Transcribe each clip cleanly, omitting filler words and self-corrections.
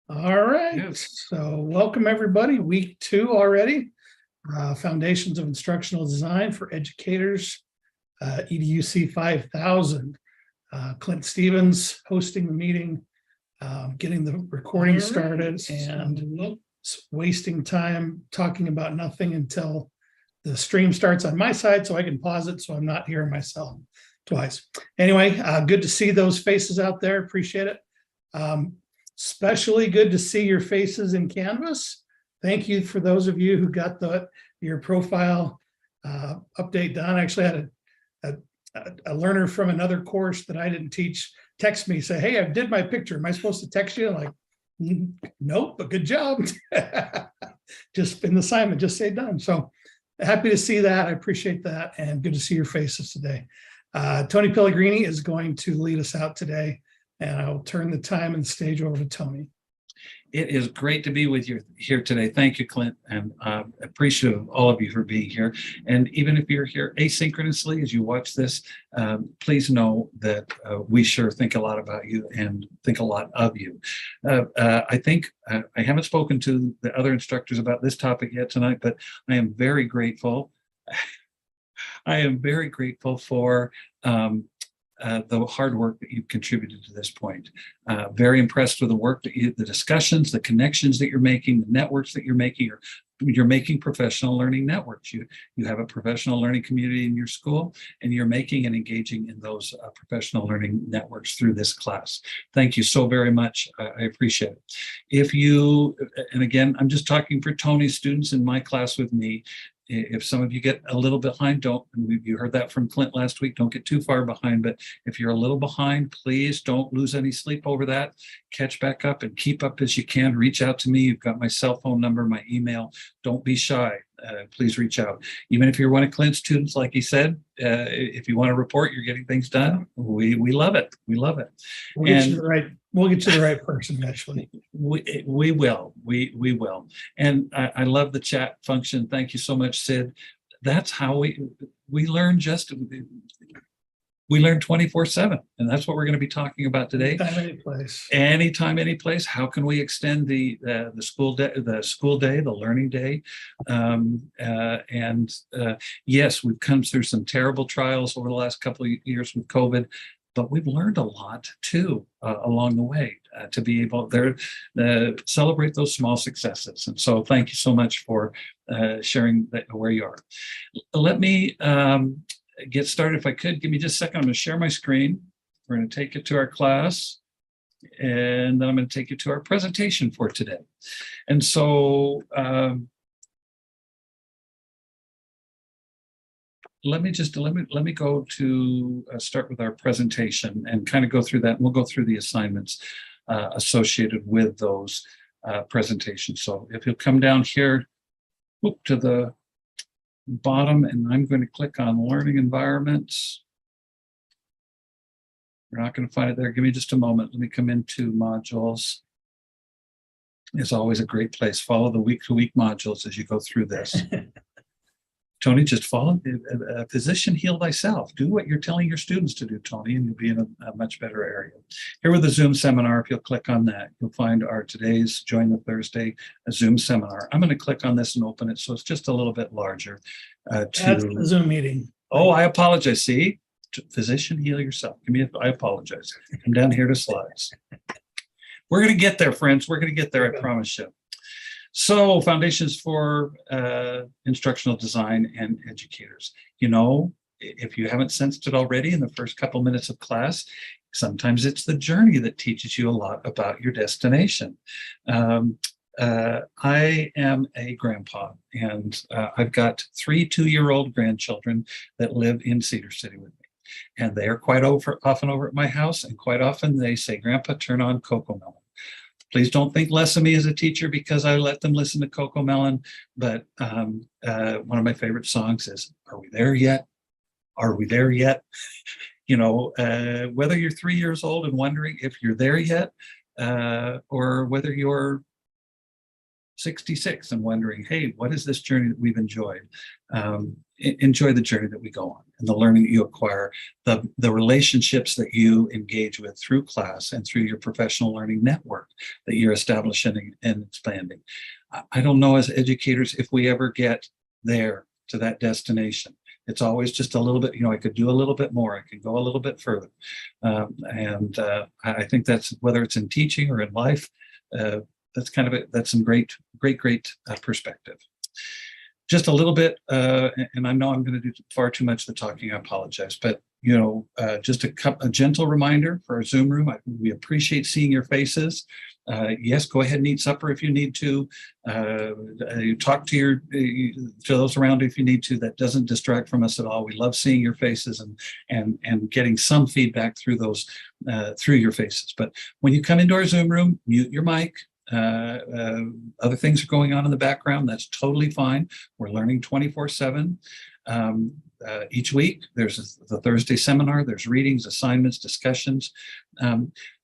All right, Yes. so welcome everybody, week 2 already. Foundations of Instructional Design for Educators, EDUC 5000. Clint Stevens hosting the meeting, getting the recording started and wasting time talking about nothing until the stream starts on my side so I can pause it so I'm not hearing myself twice. Anyway, good to see those faces out there. Appreciate it. Especially good to see your faces in Canvas. Thank you for those of you who got your profile update done. I actually had a learner from another course that I didn't teach text me, say, hey, I did my picture. Am I supposed to text you? I'm like, nope, but good job. Just in the assignment, just say done. So happy to see that. I appreciate that. And good to see your faces today. Tony Pellegrini is going to lead us out today. And I will turn the time and the stage over to Tony. It is great to be with you here today. Thank you, Clint, and appreciative of all of you for being here. And even if you're here asynchronously as you watch this, please know that we sure think a lot about you and think a lot of you. I think I haven't spoken to the other instructors about this topic yet tonight, but I am very grateful. I am very grateful for the hard work that you've contributed to this point. Very impressed with the work that the discussions, the connections that you're making, the networks that you're making. You're making professional learning networks. You have a professional learning community in your school, and you're making and engaging in those professional learning networks through this class. Thank you so very much. I appreciate it. If you, and again, I'm just talking for Tony's students in my class with me. If some of you get a little behind, you heard that from Clint last week, don't get too far behind, but if you're a little behind, please don't lose any sleep over that. Catch back up and keep up as you can. Reach out to me. You've got my cell phone number, my email. Don't be shy. Please reach out. Even if you're one of Clint's students, like he said, if you want to report you're getting things done, we love it. We love it. We'll get you the right person eventually. We will. And I love the chat function. Thank you so much, Sid. That's how we learn. We learn 24/7, and that's what we're going to be talking about today. Anytime, any place. How can we extend the school day, the learning day? Yes, we've come through some terrible trials over the last couple of years with COVID, but we've learned a lot too along the way to be able to celebrate those small successes. And so, thank you so much for sharing where you are. Let me get started. If I could, give me just a second. I'm going to share my screen. We're going to take it to our class, and then I'm going to take you to our presentation for today. And so let me go to start with our presentation and kind of go through that. And we'll go through the assignments associated with those presentations. So if you'll come down here to the bottom, and I'm going to click on learning environments. You're not going to find it there. Give me just a moment. Let me come into modules. It's always a great place. Follow the week-to-week modules as you go through this. Tony, just follow a physician, heal thyself. Do what you're telling your students to do, Tony, and you'll be in a much better area. Here with the Zoom seminar, if you'll click on that, you'll find our today's Join the Thursday Zoom seminar. I'm going to click on this and open it so it's just a little bit larger. That's the Zoom meeting. Oh, I apologize. See, physician, heal yourself. I apologize. Come down here to slides. We're going to get there, friends. We're going to get there, I promise you. So, foundations for instructional design and educators. You know, if you haven't sensed it already in the first couple minutes of class, sometimes it's the journey that teaches you a lot about your destination. I am a grandpa, and I've got 3 2-year-old grandchildren that live in Cedar City with me. And they are quite often over at my house, and quite often they say, Grandpa, turn on Coco Melon. Please don't think less of me as a teacher because I let them listen to Coco Melon, but one of my favorite songs is, Are We There Yet? Are we there yet? You know, whether you're 3 years old and wondering if you're there yet, or whether you're 66 and wondering, hey, what is this journey that we've enjoyed? Enjoy the journey that we go on and the learning that you acquire, the relationships that you engage with through class and through your professional learning network that you're establishing and expanding. I don't know as educators if we ever get there to that destination. It's always just a little bit, I could do a little bit more. I could go a little bit further. I think that's, whether it's in teaching or in life, that's kind of it. That's some great perspective. Just a little bit, and I know I'm going to do far too much of the talking. I apologize, but just a gentle reminder for our Zoom room. We appreciate seeing your faces. Yes, go ahead and eat supper if you need to. You talk to those around you if you need to. That doesn't distract from us at all. We love seeing your faces and getting some feedback through those through your faces. But when you come into our Zoom room, mute your mic. Other things are going on in the background. That's totally fine. We're learning 24/7. Each week, there's the Thursday seminar. There's readings, assignments, discussions.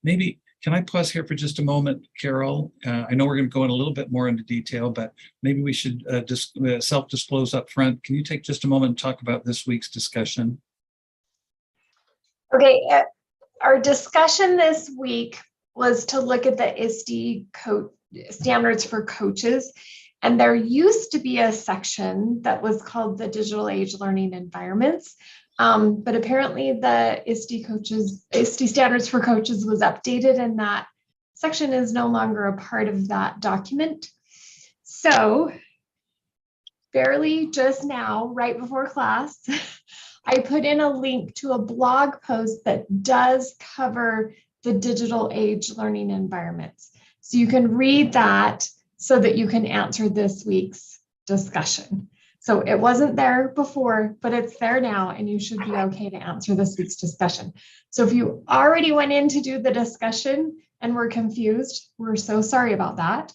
Maybe can I pause here for just a moment, Carol? I know we're going to go in a little bit more into detail, but maybe we should just self-disclose up front. Can you take just a moment and talk about this week's discussion? Okay, our discussion this week was to look at the ISTE standards for coaches. And there used to be a section that was called the Digital Age Learning Environments. But apparently the ISTE standards for coaches was updated, and that section is no longer a part of that document. So barely just now, right before class, I put in a link to a blog post that does cover the digital age learning environments. So you can read that so that you can answer this week's discussion. So it wasn't there before, but it's there now, and you should be okay to answer this week's discussion. So if you already went in to do the discussion and were confused, we're so sorry about that.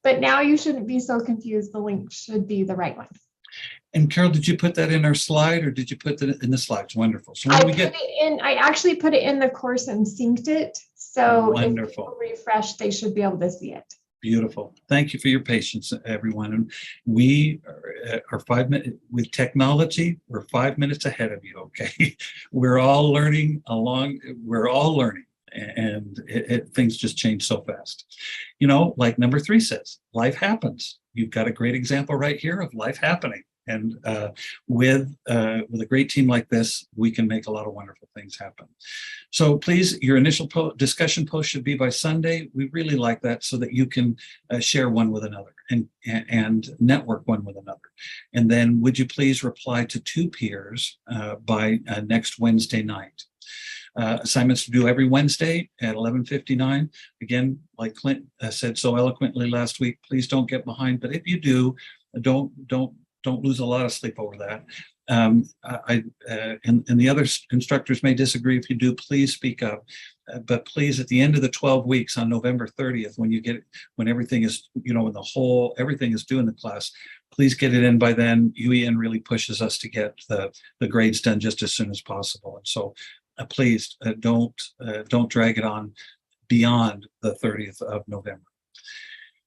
But now you shouldn't be so confused. The link should be the right one. And Carol, did you put that in our slide, or did you put that in the slides? Wonderful. So I actually put it in the course and synced it. So wonderful. If people refresh, they should be able to see it. Beautiful. Thank you for your patience, everyone. And we are 5 minutes with technology. We're 5 minutes ahead of you. Okay. We're all learning along. We're all learning, and things just change so fast. Like number 3 says, life happens. You've got a great example right here of life happening. And with a great team like this, we can make a lot of wonderful things happen. So please, your initial discussion post should be by Sunday. We really like that, so that you can share one with another and network one with another. And then would you please reply to 2 peers by next Wednesday night. Assignments to do every Wednesday at 11:59. Again, like Clint said so eloquently last week, please don't get behind. But if you do, don't lose a lot of sleep over that. And the other instructors may disagree. If you do, please speak up. But please, at the end of the 12 weeks on November 30th, when everything is, everything is due in the class, please get it in by then. UEN really pushes us to get the grades done just as soon as possible. And so please don't drag it on beyond the 30th of November.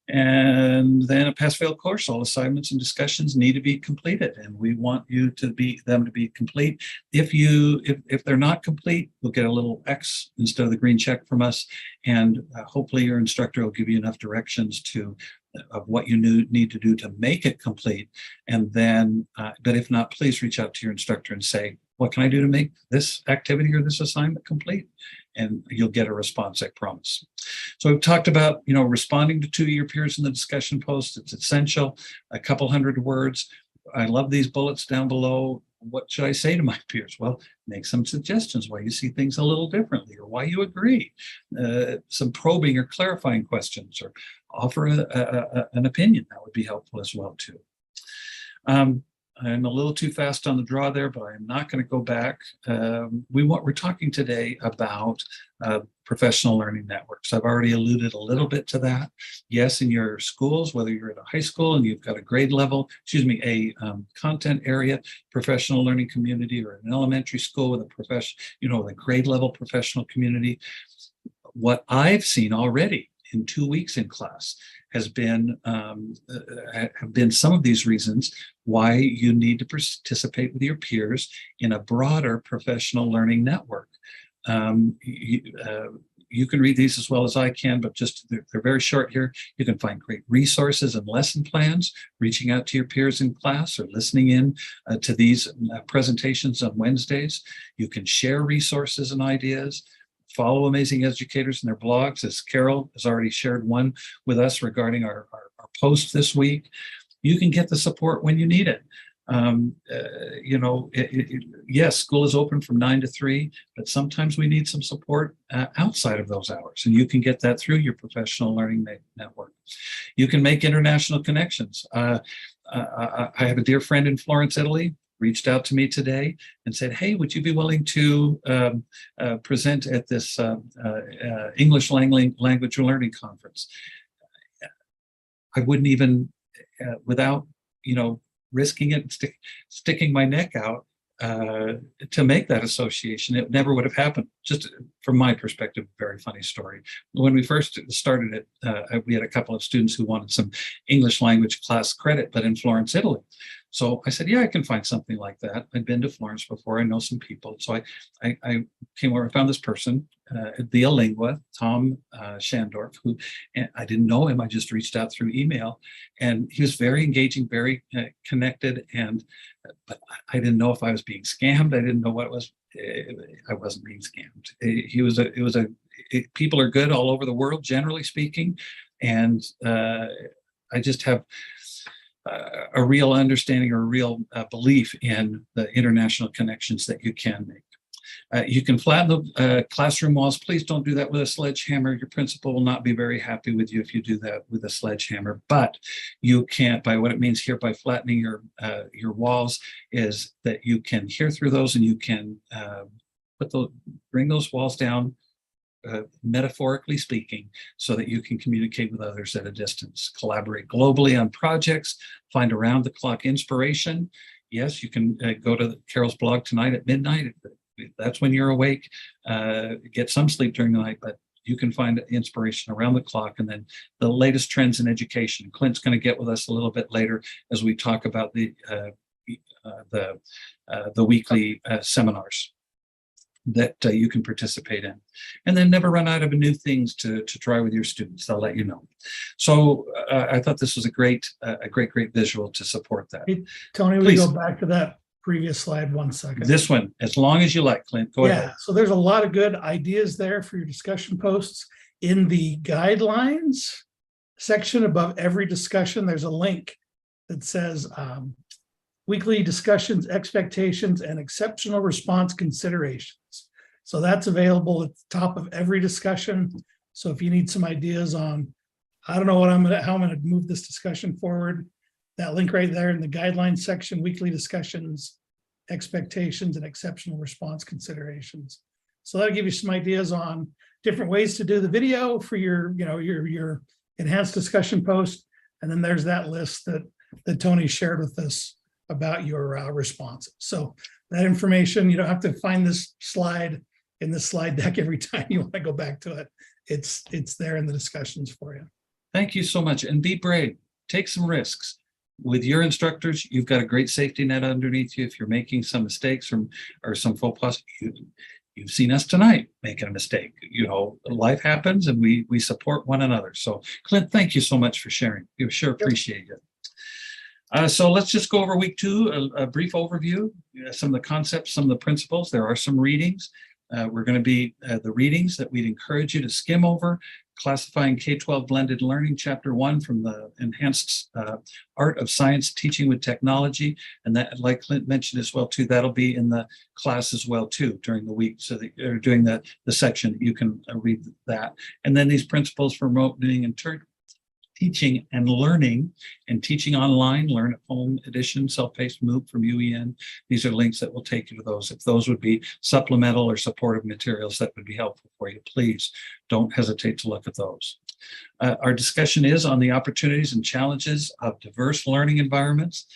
And then a pass-fail course, all assignments and discussions need to be completed, and we want them to be complete. If they're not complete, you'll get a little X instead of the green check from us, and hopefully your instructor will give you enough directions of what you need to do to make it complete. And then, but if not, please reach out to your instructor and say, what can I do to make this activity or this assignment complete? And you'll get a response, I promise. So we've talked about, responding to your peers in the discussion post. It's essential. A couple hundred words. I love these bullets down below. What should I say to my peers? Well, make some suggestions why you see things a little differently, or why you agree. Some probing or clarifying questions, or offer an opinion. That would be helpful as well too. I'm a little too fast on the draw there, but I'm not going to go back. We're talking today about professional learning networks. I've already alluded a little bit to that. Yes, in your schools, whether you're at a high school and you've got a grade level, a content area, professional learning community, or an elementary school with a grade level professional community. What I've seen already in 2 weeks in class have been some of these reasons why you need to participate with your peers in a broader professional learning network. You can read these as well as I can, but just they're very short here. You can find great resources and lesson plans, reaching out to your peers in class or listening in to these presentations on Wednesdays. You can share resources and ideas, follow amazing educators in their blogs, as Carol has already shared one with us regarding our post this week. You can get the support when you need it. Yes, school is open from 9 to 3, but sometimes we need some support outside of those hours, and you can get that through your professional learning network. You can make international connections. I have a dear friend in Florence, Italy, reached out to me today and said, hey, would you be willing to present at this English language learning conference? I wouldn't even, without, risking it and sticking my neck out to make that association. It never would have happened. Just from my perspective, very funny story. When we first started it, we had a couple of students who wanted some English language class credit, but in Florence, Italy. So I said, yeah, I can find something like that. I'd been to Florence before. I know some people. So I came over, I found this person via Lingua, Tom Shandorf, who I didn't know him. I just reached out through email, and he was very engaging, very connected. But I didn't know if I was being scammed. I didn't know what it was. I wasn't being scammed. People are good all over the world, generally speaking. And I just have a real understanding or a real belief in the international connections that you can make. You can flatten the classroom walls. Please don't do that with a sledgehammer. Your principal will not be very happy with you if you do that with a sledgehammer. But you can't, by what it means here, by flattening your walls, is that you can hear through those, and you can bring those walls down, metaphorically speaking, so that you can communicate with others at a distance, collaborate globally on projects, find around-the-clock inspiration. Yes, you can go to Carol's blog tonight at midnight. That's when you're awake. Get some sleep during the night, but you can find inspiration around the clock. And then the latest trends in education. Clint's going to get with us a little bit later as we talk about the weekly seminars that you can participate in. And then never run out of new things to try with your students. They'll let you know. So I thought this was a great visual to support that. Hey, Tony, we go back to that previous slide 1 second. This one, as long as you like, Clint, go ahead. So there's a lot of good ideas there for your discussion posts. In the guidelines section above every discussion, there's a link that says weekly discussions, expectations, and exceptional response considerations. So that's available at the top of every discussion. So if you need some ideas on, I don't know how I'm gonna move this discussion forward, that link right there in the guidelines section, weekly discussions, expectations, and exceptional response considerations. So that'll give you some ideas on different ways to do the video for your enhanced discussion post. And then there's that list that Tony shared with us about your responses. So that information, you don't have to find this slide in the slide deck every time you want to go back to it. It's there in the discussions for you. Thank you so much. And be brave. Take some risks. With your instructors, you've got a great safety net underneath you. If you're making some mistakes or some faux pas, you've seen us tonight making a mistake. Life happens, and we support one another. So Clint, thank you so much for sharing. We sure appreciate it. So let's just go over week 2, a brief overview, some of the concepts, some of the principles. There are some readings. We're going to be the readings that we'd encourage you to skim over. Classifying K-12 Blended Learning, Chapter 1 from the Enhanced Art of Science Teaching with Technology. And that, like Clint mentioned as well, too, that'll be in the class as well, too, during the week. So that you're doing the section, you can read that. And then these principles for remote learning and teaching and learning, and teaching online, learn at home edition, self-paced MOOC from UEN. These are links that will take you to those. If those would be supplemental or supportive materials that would be helpful for you, please don't hesitate to look at those. Our discussion is on the opportunities and challenges of diverse learning environments.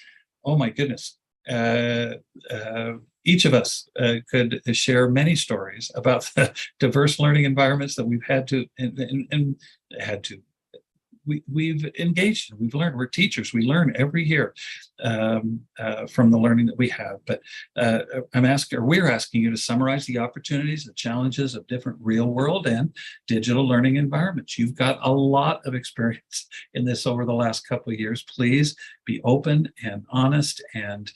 Oh my goodness. each of us could share many stories about the diverse learning environments that we've had to and had to. We've engaged in, we've learned. We're teachers. We learn every year from the learning that we have. But we're asking you to summarize the opportunities, the challenges of different real world and digital learning environments. You've got a lot of experience in this over the last couple of years. Please be open and honest and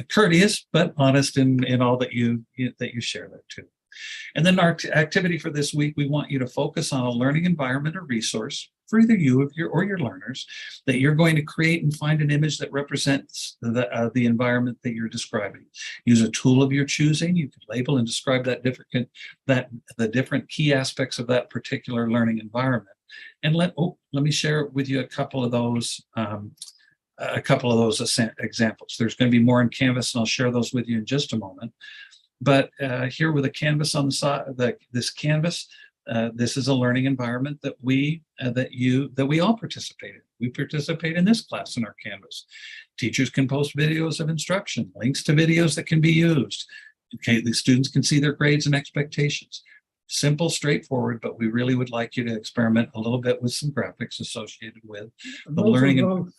courteous, but honest in all that you share there too. And then our activity for this week, we want you to focus on a learning environment or resource for either you or your learners that you're going to create and find an image that represents the environment that you're describing. Use a tool of your choosing. You can label and describe the different key aspects of that particular learning environment. And let me share with you a couple of those examples. There's going to be more in Canvas, and I'll share those with you in just a moment. But here with a canvas on the side, this canvas, this is a learning environment that we all participate in. We participate in this class in our Canvas. Teachers can post videos of instruction, links to videos that can be used. Okay, the students can see their grades and expectations. Simple, straightforward, but we really would like you to experiment a little bit with some graphics associated with the learning.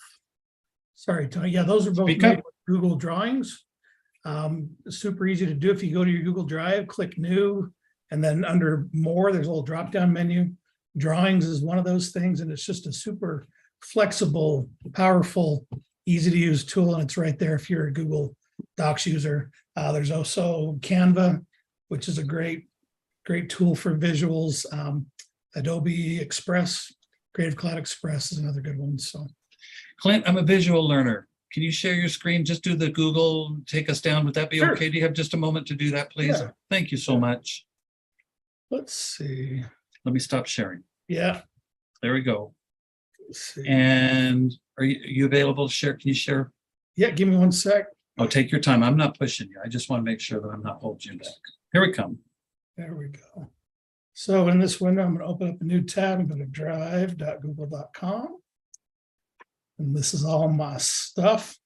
Sorry, Tony. Yeah, those are both made with Google Drawings. Super easy to do. If you go to your Google Drive, click New, and then under More, there's a little drop-down menu. Drawings is one of those things, and it's just a super flexible, powerful, easy-to-use tool, and it's right there if you're a Google Docs user. There's also Canva, which is a great tool for visuals. Adobe Express, Creative Cloud Express is another good one. So, Clint, I'm a visual learner. Can you share your screen? Just do the Google, take us down. Would that be Sure. okay? Do you have just a moment to do that, please? Yeah. Thank you so much. Let's see. Let me stop sharing. Yeah. There we go. Let's see. And are you available to share? Can you share? Yeah, give me 1 sec. Oh, take your time. I'm not pushing you. I just want to make sure that I'm not holding you back. Here we come. There we go. So in this window, I'm going to open up a new tab and go to drive.google.com. And this is all my stuff.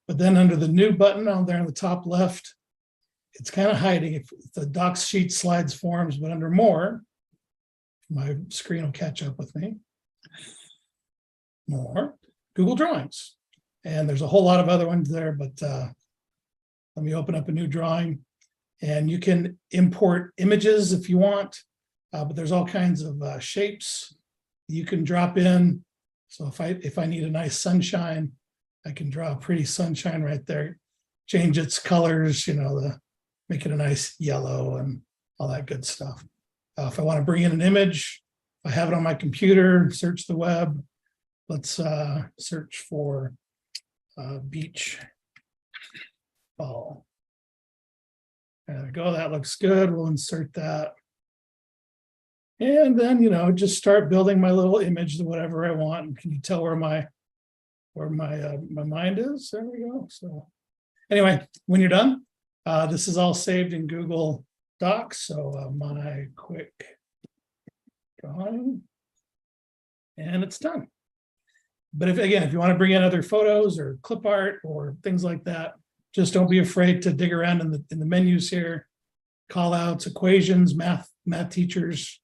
But then under the new button on there on the top left, it's kind of hiding if the docs sheet slides forms, but under more, my screen will catch up with me. More Google Drawings. And there's a whole lot of other ones there, but let me open up a new drawing. And you can import images if you want, but there's all kinds of shapes you can drop in. So if I need a nice sunshine, I can draw a pretty sunshine right there, change its colors, make it a nice yellow and all that good stuff. If I want to bring in an image, I have it on my computer, search the web. Let's search for beach ball. There we go. That looks good. We'll insert that. And then, just start building my little image to whatever I want. Can you tell where my mind is? There we go. So anyway, when you're done, this is all saved in Google Docs. So my quick drawing, and it's done. But if you want to bring in other photos or clip art or things like that, just don't be afraid to dig around in the menus here. Call outs, equations, math teachers,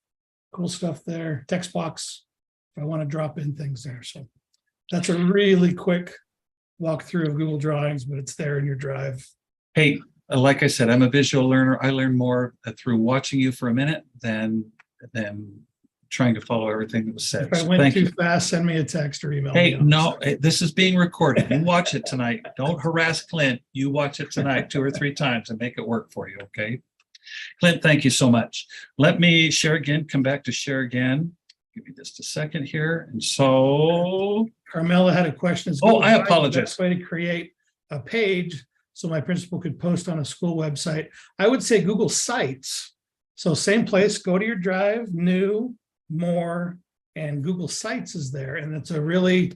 cool stuff there. Text box, if I want to drop in things there. So that's a really quick walkthrough of Google Drawings, but it's there in your Drive. Hey, like I said, I'm a visual learner. I learn more through watching you for a minute than trying to follow everything that was said. If I went too fast, send me a text or email. Hey, no, this is being recorded. You watch it tonight. Don't harass Clint. You watch it tonight 2 or 3 times and make it work for you, okay? Clint, thank you so much. Let me share again, come back to share again. Give me just a second here. And so Carmela had a question. I apologize. The best way to create a page so my principal could post on a school website. I would say Google Sites. So same place, go to your Drive, New, More, and Google Sites is there. And it's a really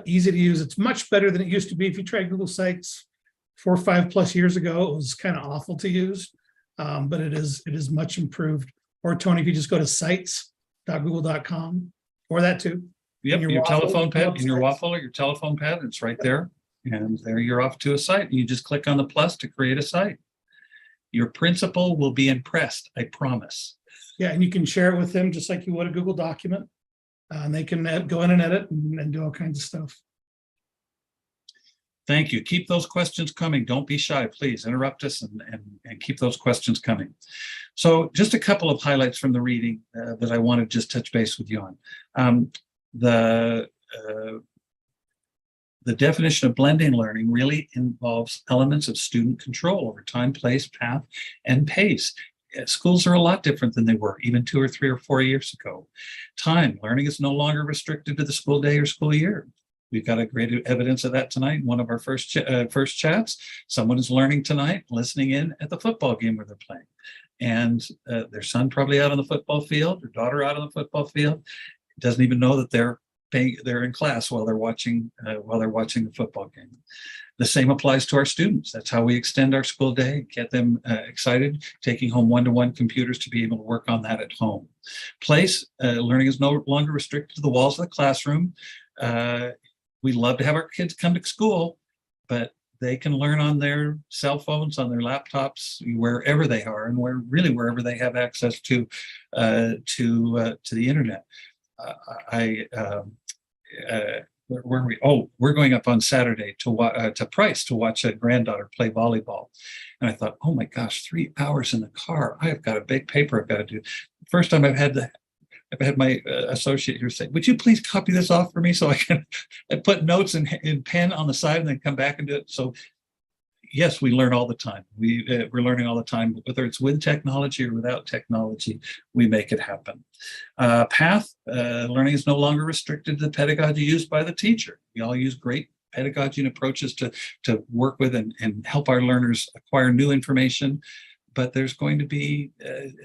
easy to use. It's much better than it used to be. If you tried Google Sites 4 or 5 plus years ago, it was kind of awful to use, but it is much improved. Or Tony, if you just go to sites.google.com, or that too. Yep, your telephone pad, in your waffle or your telephone pad, it's right there. And there you're off to a site. You just click on the plus to create a site. Your principal will be impressed, I promise. Yeah, and you can share it with them just like you would a Google document. And they can go in and edit and do all kinds of stuff. Thank you. Keep those questions coming. Don't be shy. Please interrupt us and keep those questions coming. So just a couple of highlights from the reading that I want to just touch base with you on. The definition of blended learning really involves elements of student control over time, place, path, and pace. Schools are a lot different than they were even 2 or 3 or 4 years ago. Time, learning is no longer restricted to the school day or school year. We've got a great evidence of that tonight in one of our first chats. Someone is learning tonight, listening in at the football game where they're playing. And their son probably out on the football field, their daughter out on the football field, doesn't even know that they're in class while they're watching the football game. The same applies to our students. That's how we extend our school day, get them excited, taking home one-to-one computers to be able to work on that at home. Place, learning is no longer restricted to the walls of the classroom. We love to have our kids come to school, but they can learn on their cell phones, on their laptops, wherever they are, and wherever they have access to the internet. Where are we? Oh, we're going up on Saturday to Price to watch a granddaughter play volleyball. And I thought, oh my gosh, 3 hours in the car. I've got a big paper I've got to do. First time I've had my associate here say, would you please copy this off for me so I can put notes in pen on the side and then come back and do it. So yes, we learn all the time. We're learning all the time, whether it's with technology or without technology, we make it happen. Path, learning is no longer restricted to the pedagogy used by the teacher. We all use great pedagogy and approaches to work with and help our learners acquire new information. But there's going to be,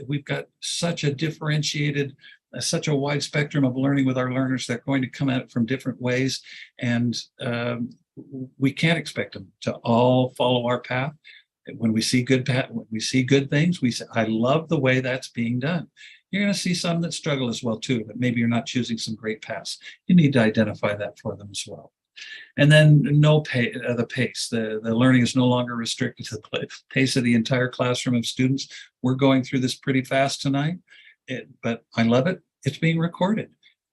we've got such a differentiated, such a wide spectrum of learning with our learners. They're going to come at it from different ways. And we can't expect them to all follow our path. When we see good things, we say, I love the way that's being done. You're going to see some that struggle as well too, but maybe you're not choosing some great paths. You need to identify that for them as well. And then the pace. The learning is no longer restricted to the pace of the entire classroom of students. We're going through this pretty fast tonight, but I love it. It's being recorded.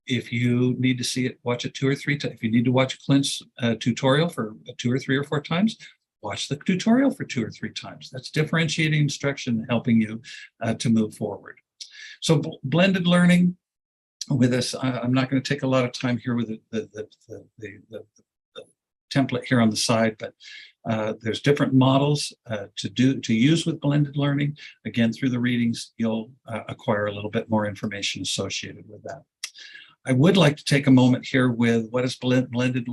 If you need to see it, watch it 2 or 3 times. If you need to watch Clint's tutorial for 2 or 3 or 4 times, watch the tutorial for 2 or 3 times. That's differentiating instruction and helping you to move forward. So blended learning with this, I'm not going to take a lot of time here with the template here on the side, but there's different models to use with blended learning. Again, through the readings, you'll acquire a little bit more information associated with that. I would like to take a moment here with what does blended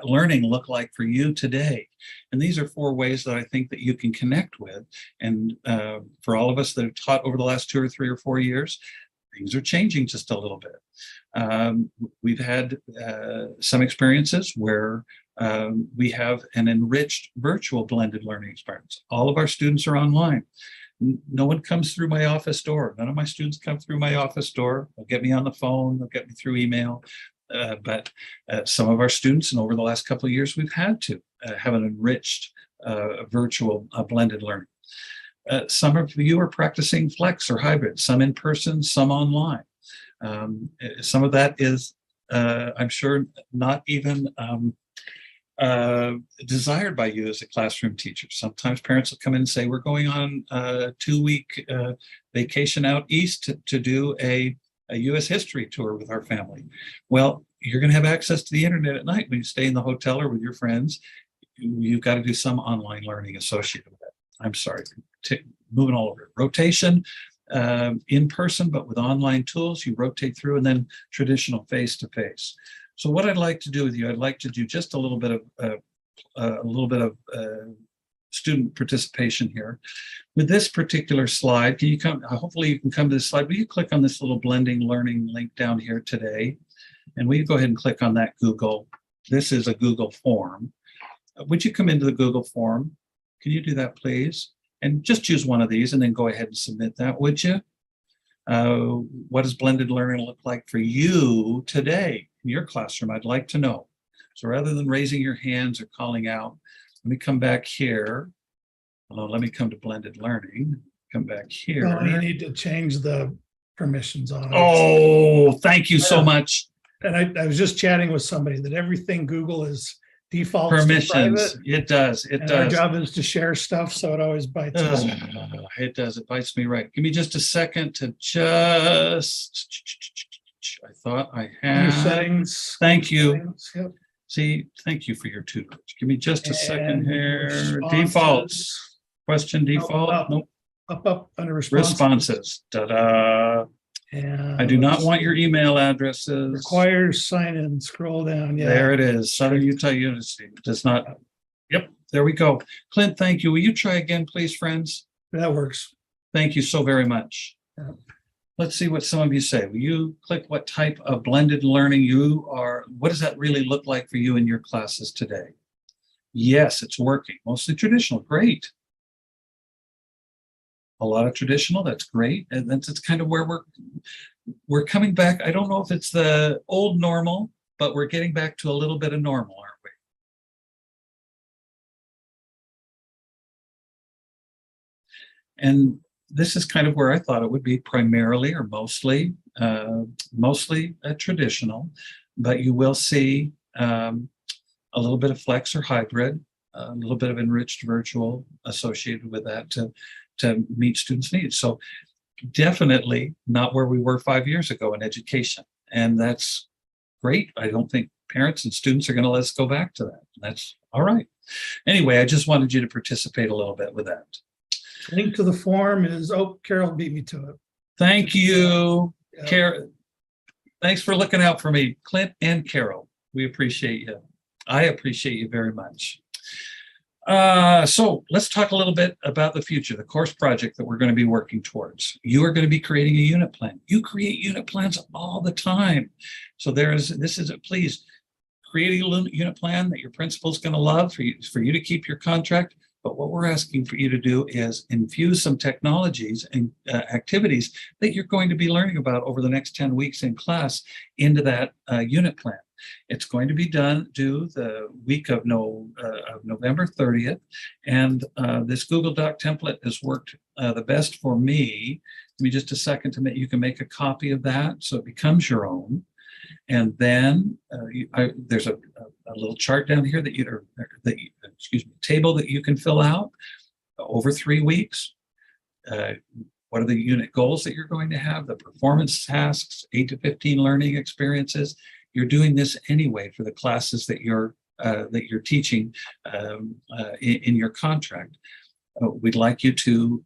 learning look like for you today? And these are 4 ways that I think that you can connect with. And for all of us that have taught over the last 2 or 3 or 4 years, things are changing just a little bit. We've had some experiences where we have an enriched virtual blended learning experience. All of our students are online. No one comes through my office door. None of my students come through my office door. They'll get me on the phone. They'll get me through email. But some of our students, and over the last couple of years, we've had to have an enriched virtual blended learning. Some of you are practicing flex or hybrid, some in person, some online. Some of that is, I'm sure, not even desired by you as a classroom teacher. Sometimes parents will come in and say, we're going on a 2-week vacation out east to do a U.S. history tour with our family. Well, you're going to have access to the internet at night when you stay in the hotel or with your friends. You've got to do some online learning associated with that. I'm sorry, moving all over. Rotation, in person, but with online tools, you rotate through, and then traditional face-to-face. So what I'd like to do with you, I'd like to do just a little bit of student participation here. With this particular slide, can you come, hopefully you can come to this slide. Will you click on this little blending learning link down here today? And will you go ahead and click on that Google? This is a Google form. Would you come into the Google form? Can you do that, please? And just choose one of these and then go ahead and submit that, would you? What does blended learning look like for you today in your classroom? I'd like to know. So rather than raising your hands or calling out, let me come back here Well, let me come to blended learning. Come back here. Oh, you need to change the permissions on it. Oh, thank you so much. And I was just chatting with somebody that everything Google is defaults to private. Permissions. It does. It And our does. job is to share stuff, so it always bites us. It does. It bites me right. Give me just a second to just. I thought I Under had. settings. Thank you. settings, Yep. See, thank you for your tutelage. Give me just a second And here. responses. Defaults. Question default. up. Nope. Up under responses. Responses. Ta-da. And I do not let's want see. your email addresses. Requires sign in, scroll down. Yeah. There it is. Southern Utah University does not. Yep, there we go. Clint, thank you. Will you try again, please, friends? That works. Thank you so very much. Yeah. Let's see what some of you say. Will you click what type of blended learning you are? What does that really look like for you in your classes today? Yes, it's working. Mostly traditional. Great. A lot of traditional. That's great. And that's kind of where we're coming back. I don't know if it's the old normal, but we're getting back to a little bit of normal, aren't we? And this is kind of where I thought it would be primarily or mostly traditional, but you will see a little bit of flex or hybrid, a little bit of enriched virtual associated with that to meet students' needs. So definitely not where we were 5 years ago in education. And that's great. I don't think parents and students are going to let us go back to that. That's all right. Anyway, I just wanted you to participate a little bit with that. Link to the form is, oh, Carol beat me to it. Thank you, Yeah. Carol. Thanks for looking out for me, Clint and Carol. We appreciate you. I appreciate you very much. So let's talk a little bit about the future, the course project that we're going to be working towards. You are going to be creating a unit plan. You create unit plans all the time. So please create a unit plan that your principal is going to love for you to keep your contract. But what we're asking for you to do is infuse some technologies and activities that you're going to be learning about over the next 10 weeks in class into that unit plan. It's going to be due the week of November 30th. And this Google Doc template has worked the best for me. Give me just a second you can make a copy of that so it becomes your own. And then there's a little chart down here table that you can fill out over 3 weeks. What are the unit goals that you're going to have? The performance tasks, 8 to 15 learning experiences. You're doing this anyway for the classes that you're teaching in your contract. We'd like you to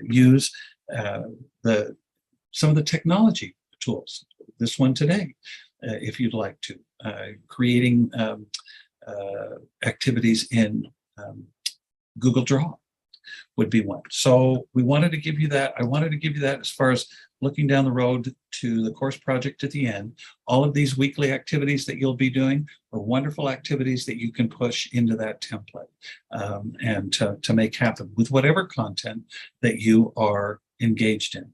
use some of the technology tools. This one today, if you'd like to, creating activities in Google Draw would be one. So we wanted to give you that. I wanted to give you that as far as looking down the road to the course project at the end. All of these weekly activities that you'll be doing are wonderful activities that you can push into that template and to make happen with whatever content that you are engaged in.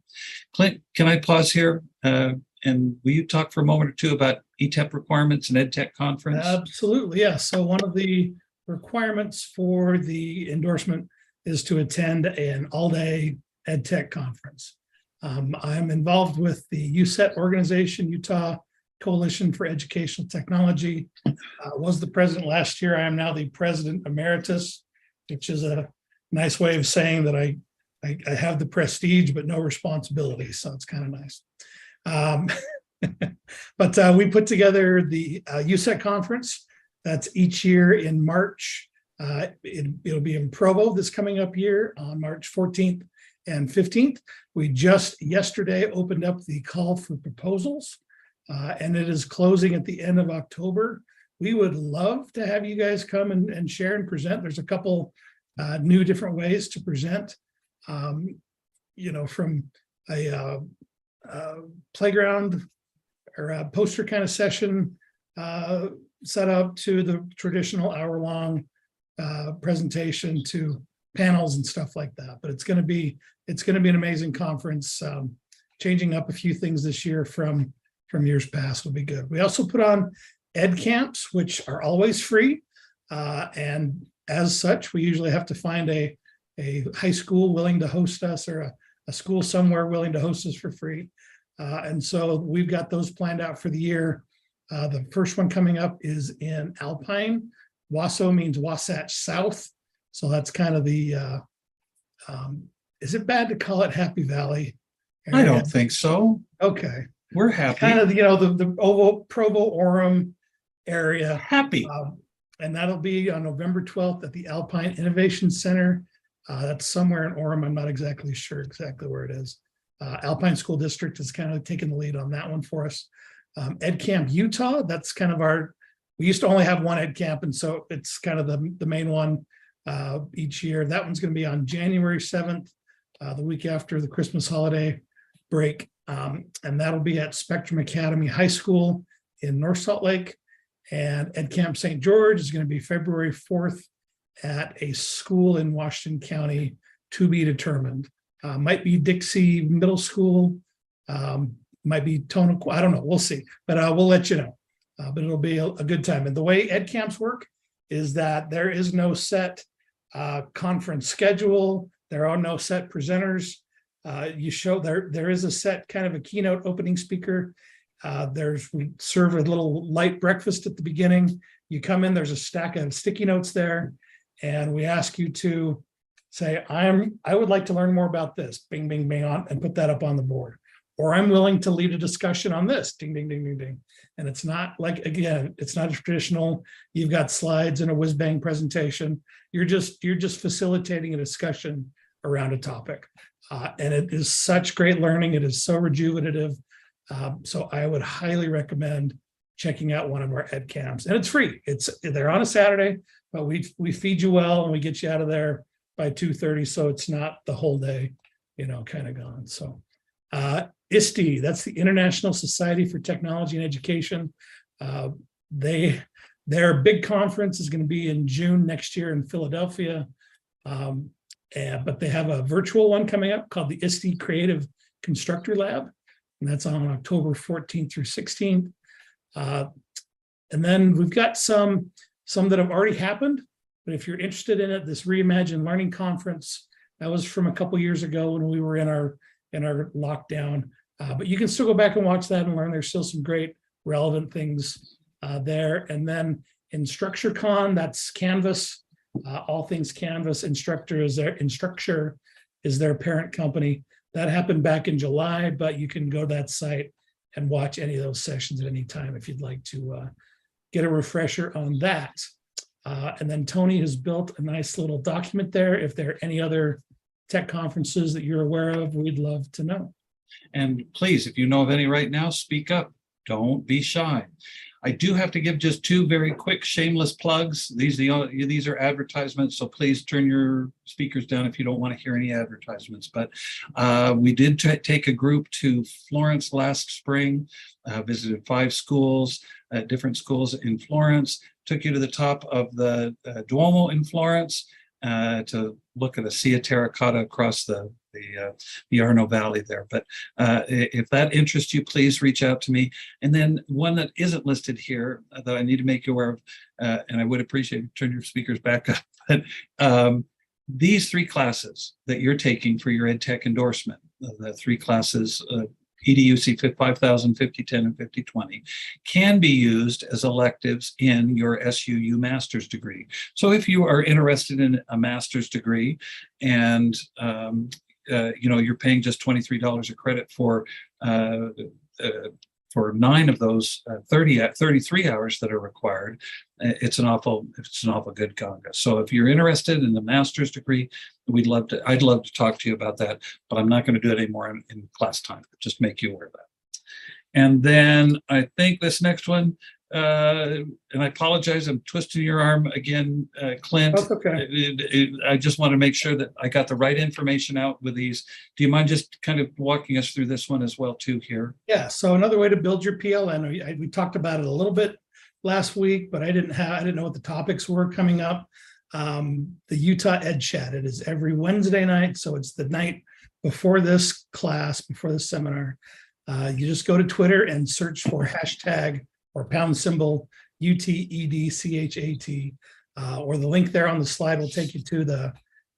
Clint, can I pause here? And will you talk for a moment or two about ETEP requirements and EdTech conference? Absolutely, yes. So one of the requirements for the endorsement is to attend an all-day EdTech conference. I'm involved with the USET organization, Utah Coalition for Educational Technology. Was the president last year. I am now the president emeritus, which is a nice way of saying that I have the prestige but no responsibility. So it's kind of nice. But we put together the USET conference. That's each year in March. It'll be in Provo this coming up year on March 14th and 15th. We just yesterday opened up the call for proposals, and it is closing at the end of October. We would love to have you guys come and share and present. There's a couple new different ways to present, from a playground or a poster kind of session set up to the traditional hour-long presentation to panels and stuff like that. But it's going to be an amazing conference. Changing up a few things this year from years past will be good. We also put on ed camps, which are always free, and as such, we usually have to find a high school willing to host us, or a school somewhere willing to host us for free. And so we've got those planned out for the year. The first one coming up is in Alpine. Wasso means Wasatch South. So that's kind of the, is it bad to call it Happy Valley? I don't think so. Okay. We're happy. Kind of, the Ovo, Provo, Orem area. Happy. And that'll be on November 12th at the Alpine Innovation Center. That's somewhere in Orem. I'm not exactly sure exactly where it is. Alpine School District is kind of taking the lead on that one for us. Ed Camp Utah, that's kind of we used to only have one Ed Camp, and so it's kind of the main one each year. That one's going to be on January 7th, the week after the Christmas holiday break. And that'll be at Spectrum Academy High School in North Salt Lake. And Ed Camp St. George is going to be February 4th at a school in Washington County, to be determined. Might be Dixie Middle School, might be Tonopah, I don't know, we'll see, but we'll let you know. But it'll be a good time. And the way Ed Camps work is that there is no set conference schedule. There are no set presenters. You show there is a set kind of a keynote opening speaker. We serve a little light breakfast at the beginning. You come in, there's a stack of sticky notes there, and we ask you to say, I would like to learn more about this, bing, bing, bing, on, and put that up on the board. Or I'm willing to lead a discussion on this, ding, ding, ding, ding, ding. And it's not like, again, it's not a traditional, you've got slides and a whiz bang presentation. You're just facilitating a discussion around a topic. And it is such great learning. It is so rejuvenative. So I would highly recommend checking out one of our Ed Camps, and it's free. They're on a Saturday, but we feed you well and we get you out of there by 2:30. So it's not the whole day, kind of gone. So ISTE, that's the International Society for Technology and Education. Their big conference is going to be in June next year in Philadelphia. But they have a virtual one coming up called the ISTE Creative Constructor Lab. And that's on October 14th through 16th. And then we've got some that have already happened. But if you're interested in it, this Reimagine Learning Conference, that was from a couple years ago when we were in our lockdown. But you can still go back and watch that and learn. There's still some great relevant things there. And then InstructureCon, that's Canvas, all things Canvas. Instructure is their parent company. That happened back in July, but you can go to that site and watch any of those sessions at any time if you'd like to get a refresher on that. And then Tony has built a nice little document there. If there are any other tech conferences that you're aware of, we'd love to know. And please, if you know of any right now, speak up. Don't be shy. I do have to give just two very quick shameless plugs. These are advertisements, so please turn your speakers down if you don't want to hear any advertisements. But we did take a group to Florence last spring, visited 5 schools, different schools in Florence, took you to the top of the Duomo in Florence to look at a Sea of Terracotta across the Arno Valley there. But if that interests you, please reach out to me. And then one that isn't listed here that I need to make you aware of, and I would appreciate you turn your speakers back up. But these 3 classes that you're taking for your EdTech endorsement, the 3 classes, EDUC 5000, 5010, and 5020, can be used as electives in your SUU master's degree. So if you are interested in a master's degree and you're paying just $23 a credit for 9 of those 33 hours that are required, it's an awful good ganga. So if you're interested in the master's degree, I'd love to talk to you about that, but I'm not going to do it anymore in class time. Just make you aware of that. And then I think this next one, and I apologize, I'm twisting your arm again, Clint. That's okay. I just want to make sure that I got the right information out with these. Do you mind just kind of walking us through this one as well too here? Yeah, so another way to build your PLN, we talked about it a little bit last week, but I didn't know what the topics were coming up. The Utah Ed Chat, it is every Wednesday night, so it's the night before this class, before the seminar. You just go to Twitter and search for hashtag or # UTEDCHAT. or the link there on the slide will take you to the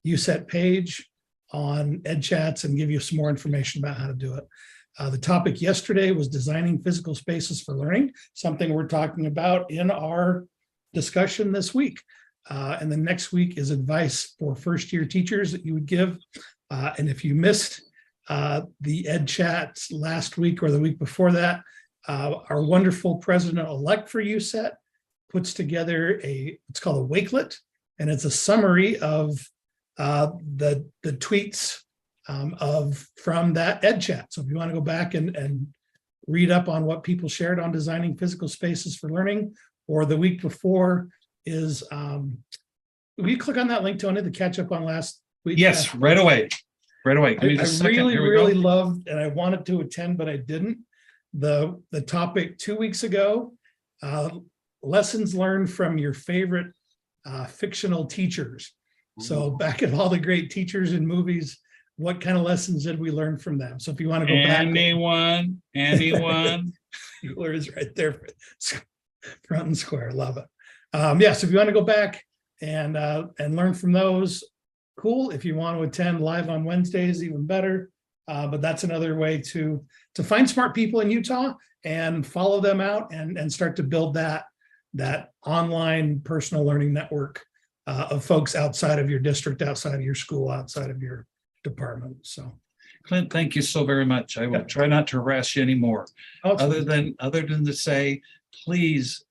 USET page on EdChats and give you some more information about how to do it. The topic yesterday was designing physical spaces for learning, something we're talking about in our discussion this week. And then next week is advice for first-year teachers that you would give. And if you missed the Ed Chats last week or the week before that, our wonderful president-elect for USET puts together it's called a wakelet, and it's a summary of the tweets from that Ed Chat. So if you want to go back and read up on what people shared on designing physical spaces for learning, or the week before is, will you click on that link, Tony, to catch up on last week? Yes, right away. Right away. Give me just a second. Really, Here we really go. loved, and I wanted to attend, but I didn't. The topic 2 weeks ago, lessons learned from your favorite fictional teachers. So back at all the great teachers in movies, what kind of lessons did we learn from them? So if you want to go back. Anyone? Bueller is right there, front and square. Love it. Yeah, so if you want to go back and learn from those, cool. If you want to attend live on Wednesdays, even better. But that's another way to find smart people in Utah and follow them out and start to build that online personal learning network of folks outside of your district, outside of your school, outside of your department. So, Clint, thank you so very much. I will try not to harass you anymore. Other than to say, please,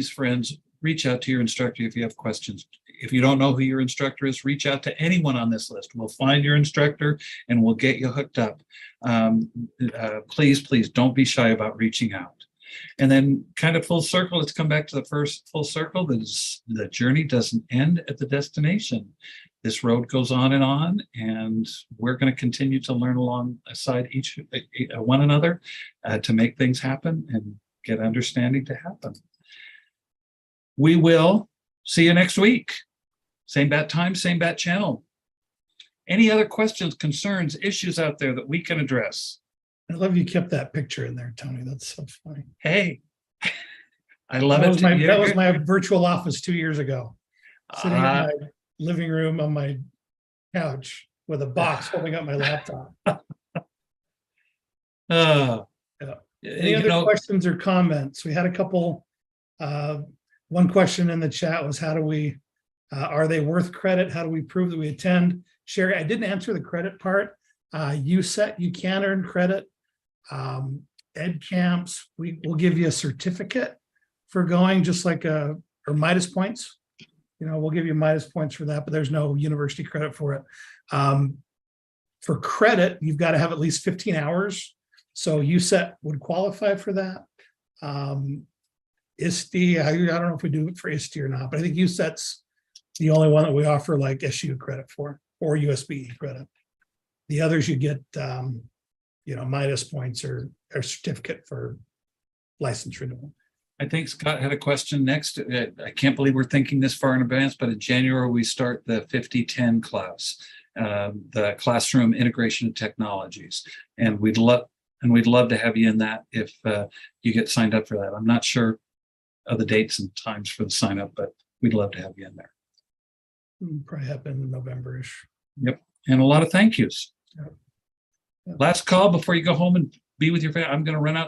friends, reach out to your instructor if you have questions. If you don't know who your instructor is, reach out to anyone on this list. We'll find your instructor and we'll get you hooked up. Please don't be shy about reaching out. And then kind of full circle, let's come back to the first full circle. The journey doesn't end at the destination. This road goes on, and we're going to continue to learn alongside one another to make things happen and get understanding to happen. We will see you next week. Same bat time, same bat channel. Any other questions, concerns, issues out there that we can address? I love you kept that picture in there, Tony. That's so funny. Hey, I love it. That was my virtual office 2 years ago. Sitting in my living room on my couch with a box holding up my laptop. Any other questions or comments? We had a couple. One question in the chat was, how do we, are they worth credit? How do we prove that we attend? Sherry, I didn't answer the credit part. USET, you can earn credit. Ed camps, we'll give you a certificate for going, just like or Midas points. We'll give you Midas points for that, but there's no university credit for it. For credit, you've got to have at least 15 hours. So USET would qualify for that. ISTE, I don't know if we do it for ISTE or not, but I think USET's the only one that we offer like SU credit for, or USB credit. The others you get, Midas points or certificate for license renewal. I think Scott had a question next. I can't believe we're thinking this far in advance, but in January we start the 50-10 class, the classroom integration of technologies, and we'd love to have you in that if you get signed up for that. I'm not sure of the dates and times for the sign up, but we'd love to have you in there. Probably happen in November-ish. Yep, and a lot of thank yous. Yep. Last call before you go home and be with your family. I'm going to run out